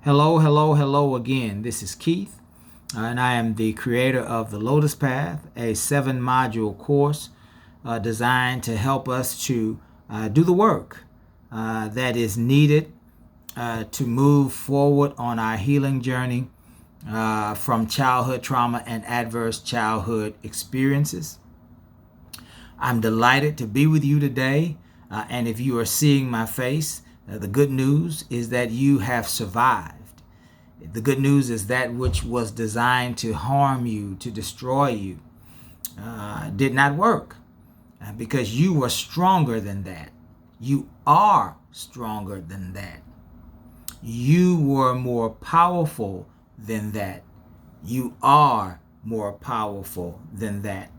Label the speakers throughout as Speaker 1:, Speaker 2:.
Speaker 1: Hello, hello, hello again. This is Keith, and I am the creator of the Lotus Path, a 7-module course designed to help us to do the work that is needed to move forward on our healing journey from childhood trauma and adverse childhood experiences. I'm delighted to be with you today, and if you are seeing my face, the good news is that you have survived. The good news is that which was designed to harm you, to destroy you, did not work because you were stronger than that. You are stronger than that. You were more powerful than that. You are more powerful than that.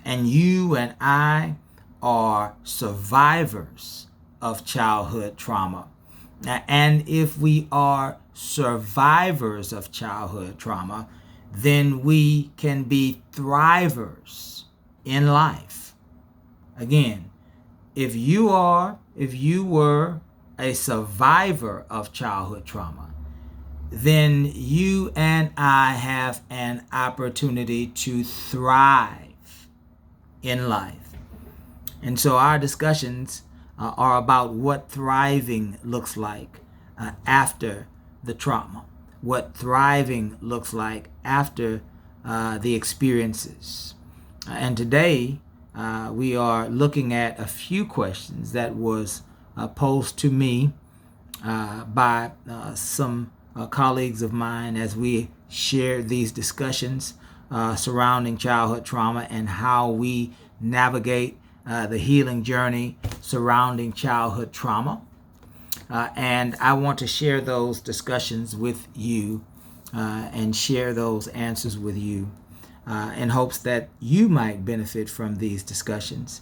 Speaker 1: And you and I are survivors of childhood trauma. And if we are survivors of childhood trauma, then we can be thrivers in life. Again, if you were a survivor of childhood trauma, then you and I have an opportunity to thrive in life. And so our discussions are about what thriving looks like after the trauma, what thriving looks like after the experiences. And today we are looking at a few questions that was posed to me by some colleagues of mine as we shared these discussions surrounding childhood trauma and how we navigate the healing journey surrounding childhood trauma. And I want to share those discussions with you and share those answers with you in hopes that you might benefit from these discussions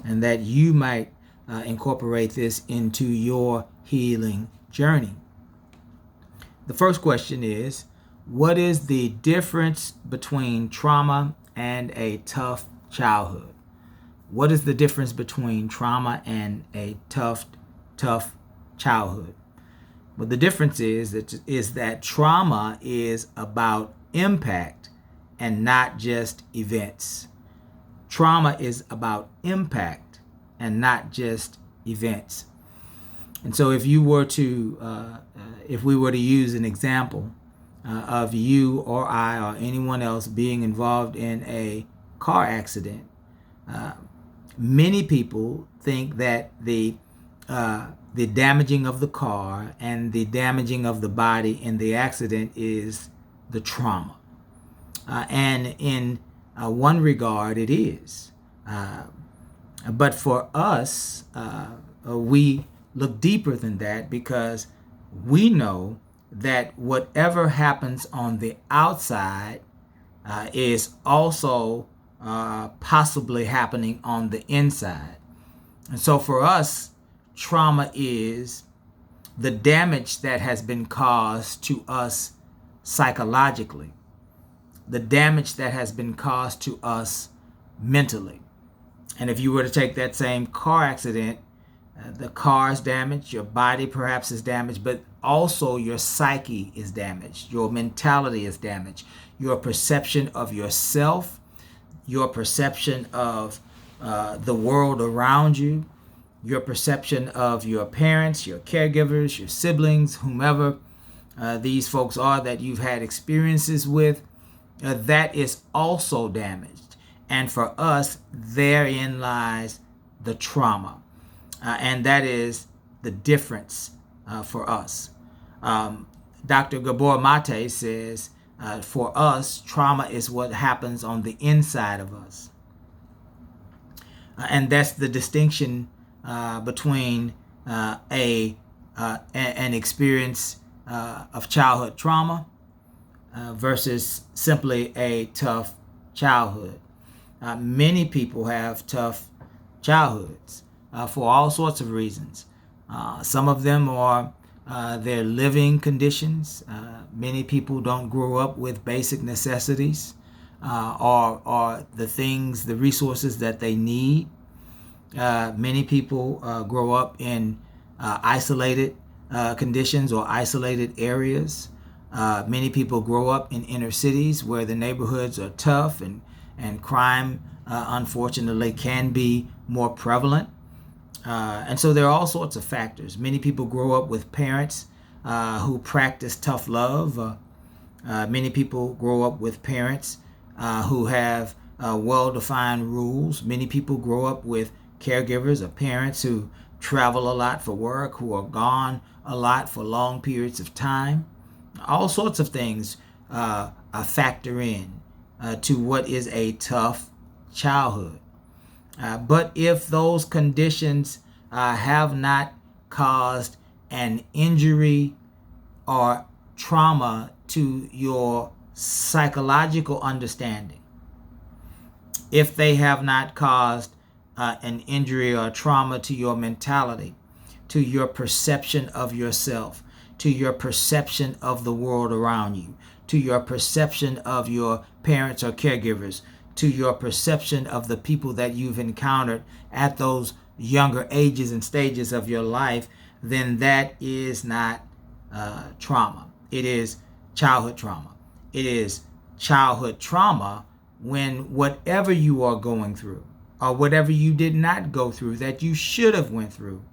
Speaker 1: and that you might incorporate this into your healing journey. The first question is, what is the difference between trauma and a tough childhood? What is the difference between trauma and a tough childhood? Well, the difference is that trauma is about impact and not just events. Trauma is about impact and not just events. And so if we were to use an example of you or I or anyone else being involved in a car accident, many people think that the damaging of the car and the damaging of the body in the accident is the trauma. And in one regard, it is. But for us, we look deeper than that because we know that whatever happens on the outside is also possibly happening on the inside. And so for us, trauma is the damage that has been caused to us psychologically, the damage that has been caused to us mentally. And if you were to take that same car accident, the car is damaged, your body perhaps is damaged, but also your psyche is damaged, your mentality is damaged, your perception of yourself, your perception of the world around you, your perception of your parents, your caregivers, your siblings, whomever these folks are that you've had experiences with, that is also damaged. And for us, therein lies the trauma. And that is the difference for us. Dr. Gabor Mate says, for us, trauma is what happens on the inside of us. And that's the distinction between an experience of childhood trauma versus simply a tough childhood. Many people have tough childhoods for all sorts of reasons. Some of them are their living conditions. Many people don't grow up with basic necessities or the things, the resources that they need. Many people grow up in isolated conditions or isolated areas. Many people grow up in inner cities where the neighborhoods are tough and crime, unfortunately, can be more prevalent. And so there are all sorts of factors. Many people grow up with parents who practice tough love. Many people grow up with parents who have well-defined rules. Many people grow up with caregivers or parents who travel a lot for work, who are gone a lot for long periods of time. All sorts of things factor in to what is a tough childhood. But if those conditions have not caused an injury or trauma to your psychological understanding, if they have not caused an injury or trauma to your mentality, to your perception of yourself, to your perception of the world around you, to your perception of your parents or caregivers, to your perception of the people that you've encountered at those younger ages and stages of your life, then that is not trauma. It is childhood trauma. It is childhood trauma when whatever you are going through, or whatever you did not go through that you should have went through,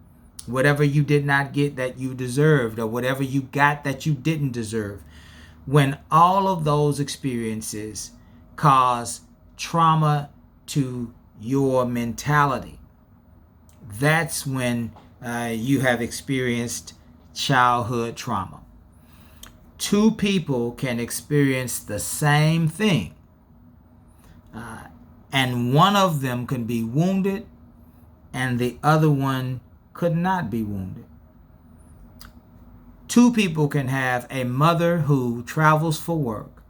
Speaker 1: whatever you did not get that you deserved, or whatever you got that you didn't deserve, when all of those experiences cause trauma to your mentality, that's when you have experienced childhood trauma. Two people can experience the same thing, and one of them can be wounded and the other one could not be wounded. Two people can have a mother who travels for work,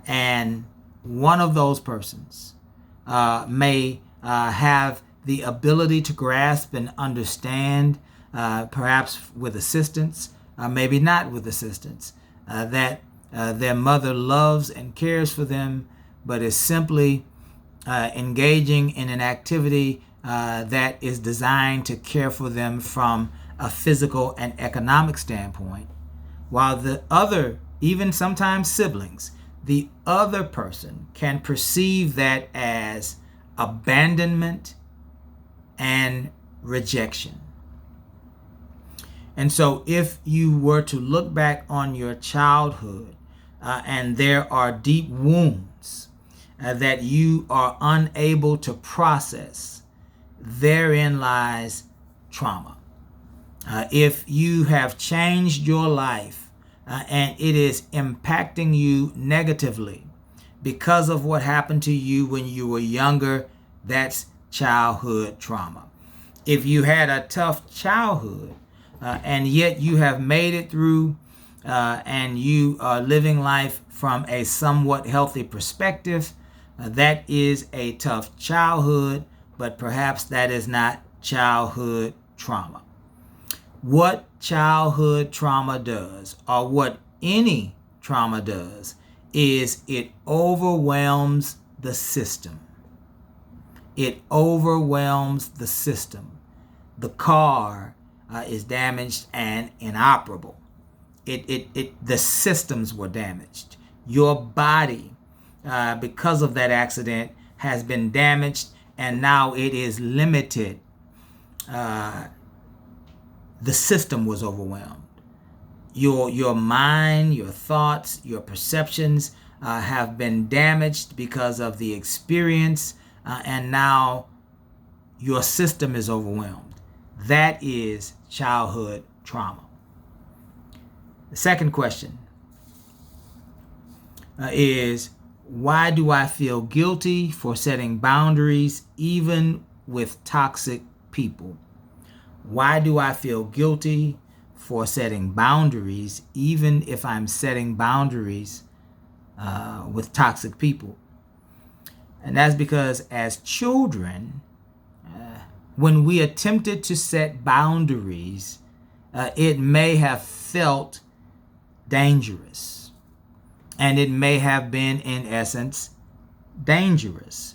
Speaker 1: and one of those persons may have the ability to grasp and understand, perhaps with assistance, maybe not with assistance, that their mother loves and cares for them, but is simply engaging in an activity that is designed to care for them from a physical and economic standpoint, while the other, even sometimes siblings, the other person can perceive that as abandonment and rejection. And so if you were to look back on your childhood and there are deep wounds that you are unable to process, therein lies trauma. If you have changed your life and it is impacting you negatively because of what happened to you when you were younger, that's childhood trauma. If you had a tough childhood and yet you have made it through and you are living life from a somewhat healthy perspective, that is a tough childhood, but perhaps that is not childhood trauma. What childhood trauma does, or what any trauma does, is it overwhelms the system. It overwhelms the system. The car is damaged and inoperable. The systems were damaged. Your body, because of that accident, has been damaged, and now it is limited. The system was overwhelmed. Your mind, your thoughts, your perceptions have been damaged because of the experience, and now your system is overwhelmed. That is childhood trauma. The second question is, why do I feel guilty for setting boundaries even with toxic people? Why do I feel guilty for setting boundaries even if I'm setting boundaries with toxic people? And that's because as children, when we attempted to set boundaries, it may have felt dangerous. And it may have been, in essence, dangerous.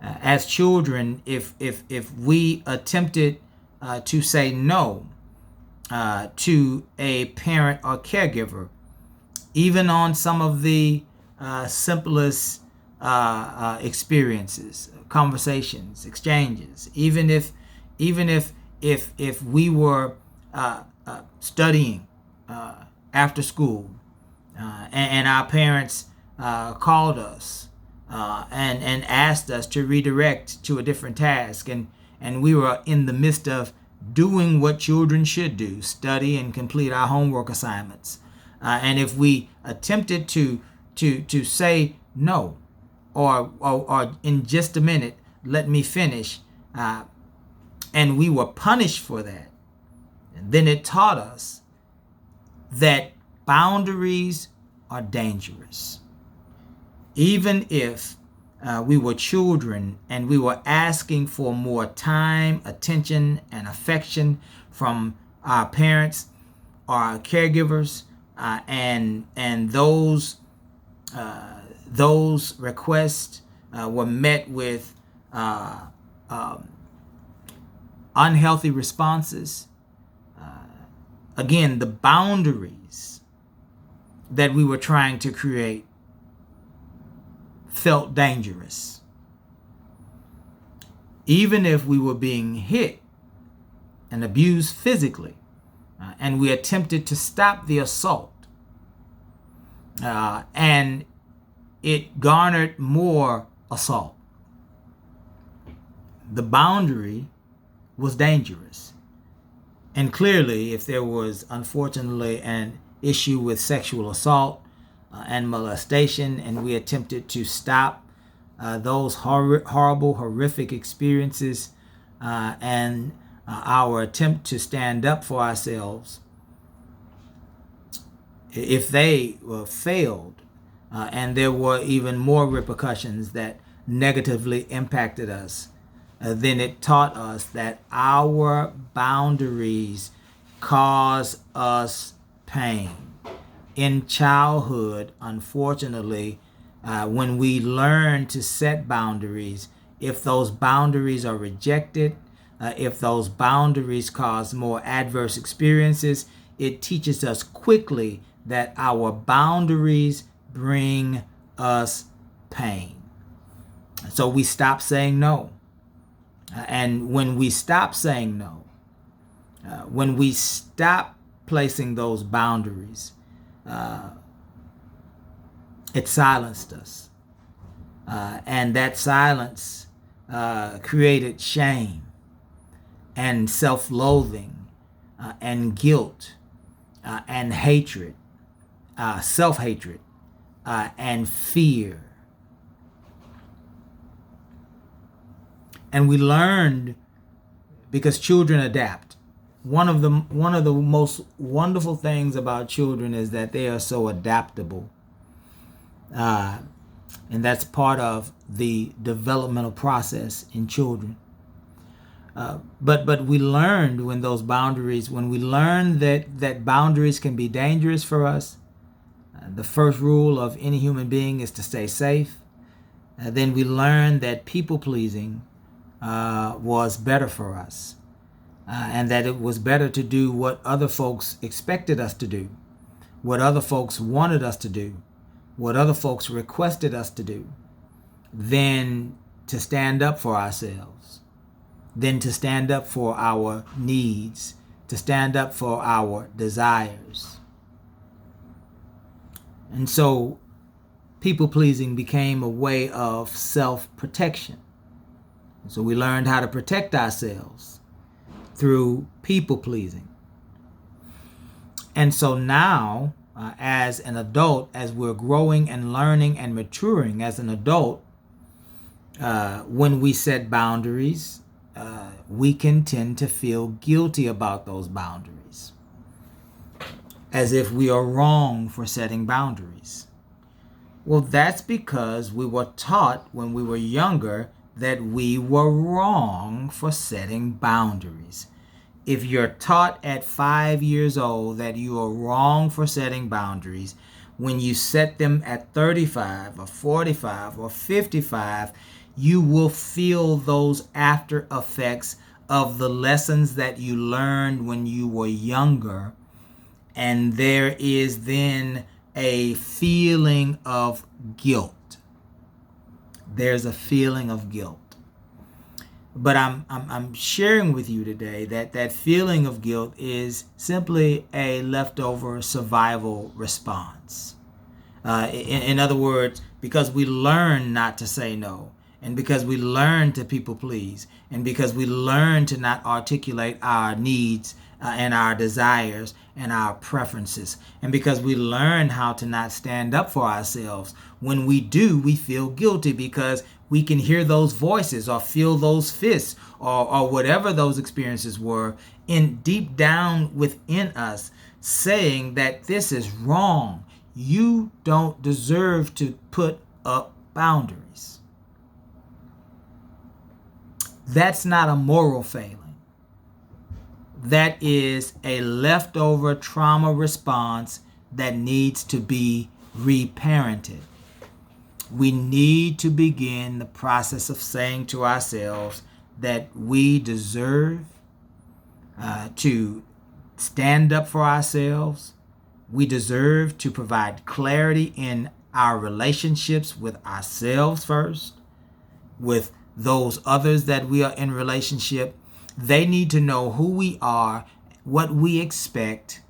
Speaker 1: As children, if we attempted to say no, to a parent or caregiver, even on some of the simplest experiences, conversations, exchanges. Even if we were studying after school, and our parents called us and asked us to redirect to a different task, and we were in the midst of doing what children should do, study and complete our homework assignments. And if we attempted to say no, or in just a minute, let me finish, and we were punished for that, then it taught us that boundaries are dangerous. Even if we were children and we were asking for more time, attention, and affection from our parents or our caregivers, and those requests were met with unhealthy responses. Again, the boundaries that we were trying to create felt dangerous. Even if we were being hit and abused physically, and we attempted to stop the assault, and it garnered more assault, the boundary was dangerous. And clearly, if there was, unfortunately, an issue with sexual assault and molestation, and we attempted to stop those horrible, horrific experiences, and our attempt to stand up for ourselves, if they failed, and there were even more repercussions that negatively impacted us, then it taught us that our boundaries cause us pain. In childhood, unfortunately, when we learn to set boundaries, if those boundaries are rejected, if those boundaries cause more adverse experiences, it teaches us quickly that our boundaries bring us pain. So we stop saying no. And when we stop saying no, when we stop placing those boundaries, it silenced us. And that silence created shame and self-loathing and guilt and hatred, self-hatred and fear. And we learned, because children adapt. One of the most wonderful things about children is that they are so adaptable. And that's part of the developmental process in children. But we learned when we learned that boundaries can be dangerous for us. The first rule of any human being is to stay safe. Then we learned that people pleasing was better for us, and that it was better to do what other folks expected us to do, what other folks wanted us to do, what other folks requested us to do, than to stand up for ourselves, than to stand up for our needs, to stand up for our desires. And so people pleasing became a way of self-protection. So we learned how to protect ourselves through people pleasing. And so now, as an adult, as we're growing and learning and maturing as an adult, when we set boundaries, we can tend to feel guilty about those boundaries, as if we are wrong for setting boundaries. Well, that's because we were taught when we were younger that we were wrong for setting boundaries. If you're taught at 5 years old that you are wrong for setting boundaries, when you set them at 35 or 45 or 55, you will feel those after effects of the lessons that you learned when you were younger, and there is then a feeling of guilt. There's a feeling of guilt. But I'm sharing with you today that feeling of guilt is simply a leftover survival response. In other words, because we learn not to say no, and because we learn to people please, and because we learn to not articulate our needs and our desires and our preferences, and because we learn how to not stand up for ourselves, when we do, we feel guilty because we can hear those voices or feel those fists or whatever those experiences were in deep down within us saying that this is wrong. You don't deserve to put up boundaries. That's not a moral failing. That is a leftover trauma response that needs to be reparented. We need to begin the process of saying to ourselves that we deserve to stand up for ourselves. We deserve to provide clarity in our relationships with ourselves first, with those others that we are in relationship. They need to know who we are, what we expect,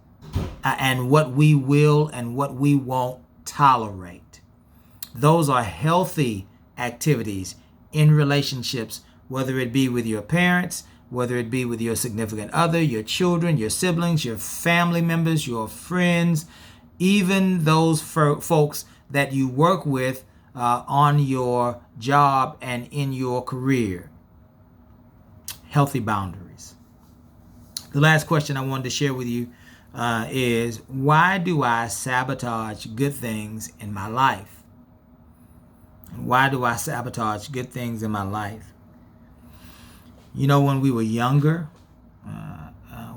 Speaker 1: and what we will and what we won't tolerate. Those are healthy activities in relationships, whether it be with your parents, whether it be with your significant other, your children, your siblings, your family members, your friends, even those folks that you work with on your job and in your career. Healthy boundaries. The last question I wanted to share with you is, why do I sabotage good things in my life? Why do I sabotage good things in my life? You know, when we were younger,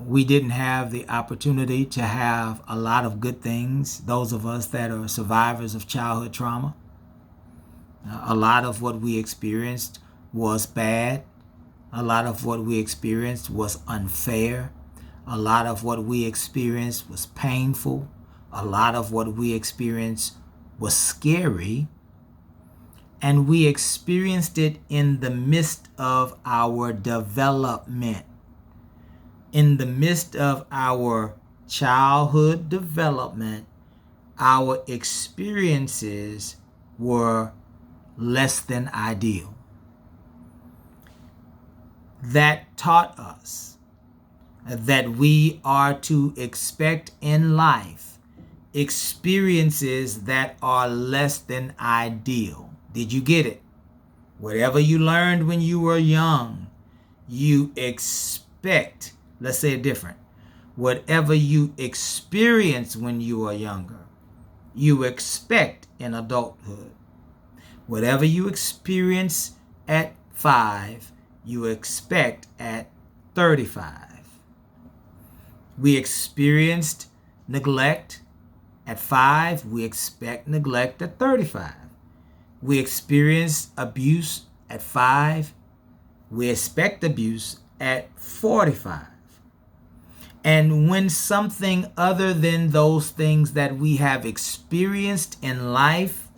Speaker 1: we didn't have the opportunity to have a lot of good things. Those of us that are survivors of childhood trauma, a lot of what we experienced was bad. A lot of what we experienced was unfair. A lot of what we experienced was painful. A lot of what we experienced was scary. And we experienced it in the midst of our development. In the midst of our childhood development, our experiences were less than ideal. That taught us that we are to expect in life experiences that are less than ideal. Did you get it? Whatever you learned when you were young, you expect, let's say it different. Whatever you experienced when you were younger, you expect in adulthood. Whatever you experience at 5, you expect at 35. We experienced neglect at 5, we expect neglect at 35. We experience abuse at 5. We expect abuse at 45. And when something other than those things that we have experienced in life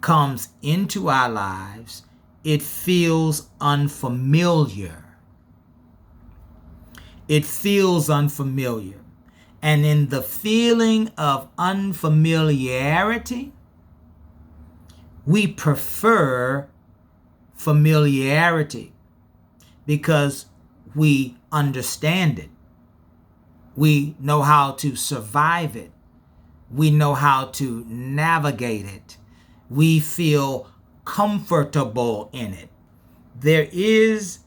Speaker 1: comes into our lives, it feels unfamiliar. It feels unfamiliar. And in the feeling of unfamiliarity, we prefer familiarity because we understand it. We know how to survive it. We know how to navigate it. We feel comfortable in it. There is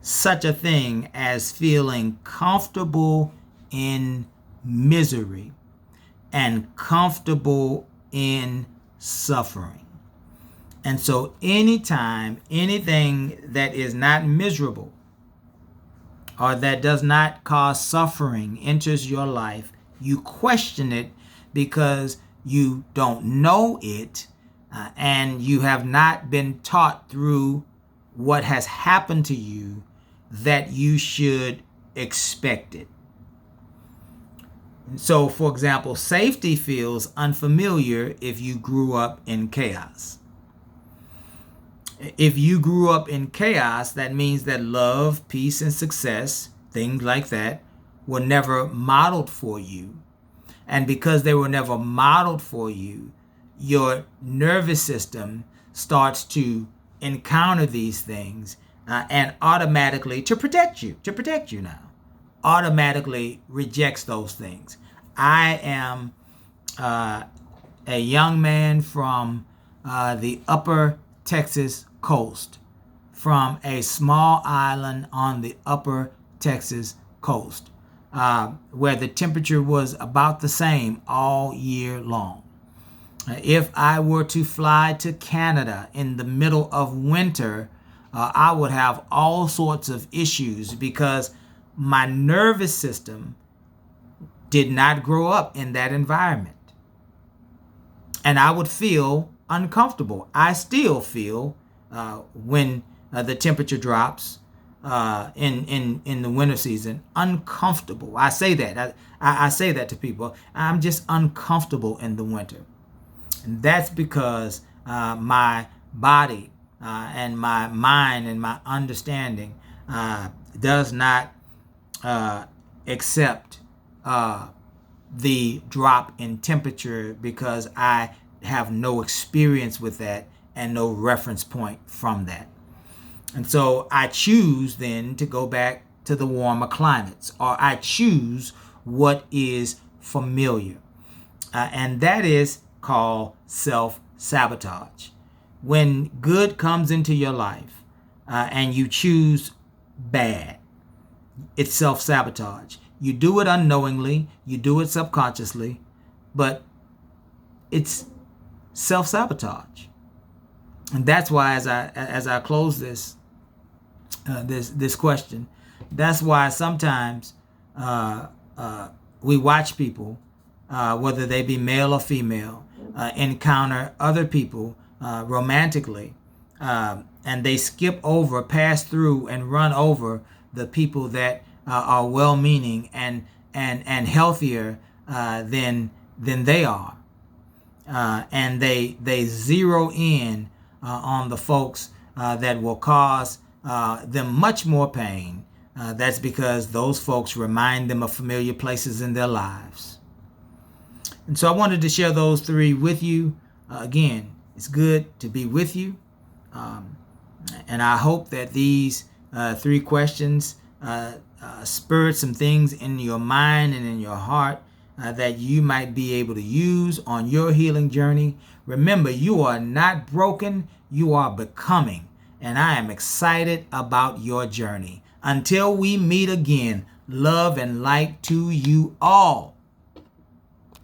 Speaker 1: such a thing as feeling comfortable in misery and comfortable in suffering. And so anytime anything that is not miserable or that does not cause suffering enters your life, you question it because you don't know it and you have not been taught through what has happened to you that you should expect it. So, for example, safety feels unfamiliar if you grew up in chaos. If you grew up in chaos, that means that love, peace, and success, things like that, were never modeled for you. And because they were never modeled for you, your nervous system starts to encounter these things and automatically, to protect you now, automatically rejects those things. I am a young man from the upper Texas coast, from a small island on the upper Texas coast, where the temperature was about the same all year long. If I were to fly to Canada in the middle of winter, I would have all sorts of issues because my nervous system did not grow up in that environment. And I would feel uncomfortable. I still feel when the temperature drops in the winter season, uncomfortable. I say that. I say that to people. I'm just uncomfortable in the winter. And that's because my body and my mind and my understanding does not accept the drop in temperature, because I have no experience with that and no reference point from that. And so I choose then to go back to the warmer climates, or I choose what is familiar. And that is called self-sabotage. When good comes into your life and you choose bad, it's self-sabotage. You do it unknowingly, you do it subconsciously, but it's self-sabotage. And that's why, as I close this question, that's why sometimes we watch people, whether they be male or female, encounter other people romantically, and they skip over, pass through, and run over the people that are well-meaning and healthier than they are, and they zero in on the folks that will cause them much more pain. That's because those folks remind them of familiar places in their lives. And so I wanted to share those three with you. Again, it's good to be with you. And I hope that these three questions spurred some things in your mind and in your heart that you might be able to use on your healing journey. Remember, you are not broken, you are becoming. And I am excited about your journey. Until we meet again, love and light to you all.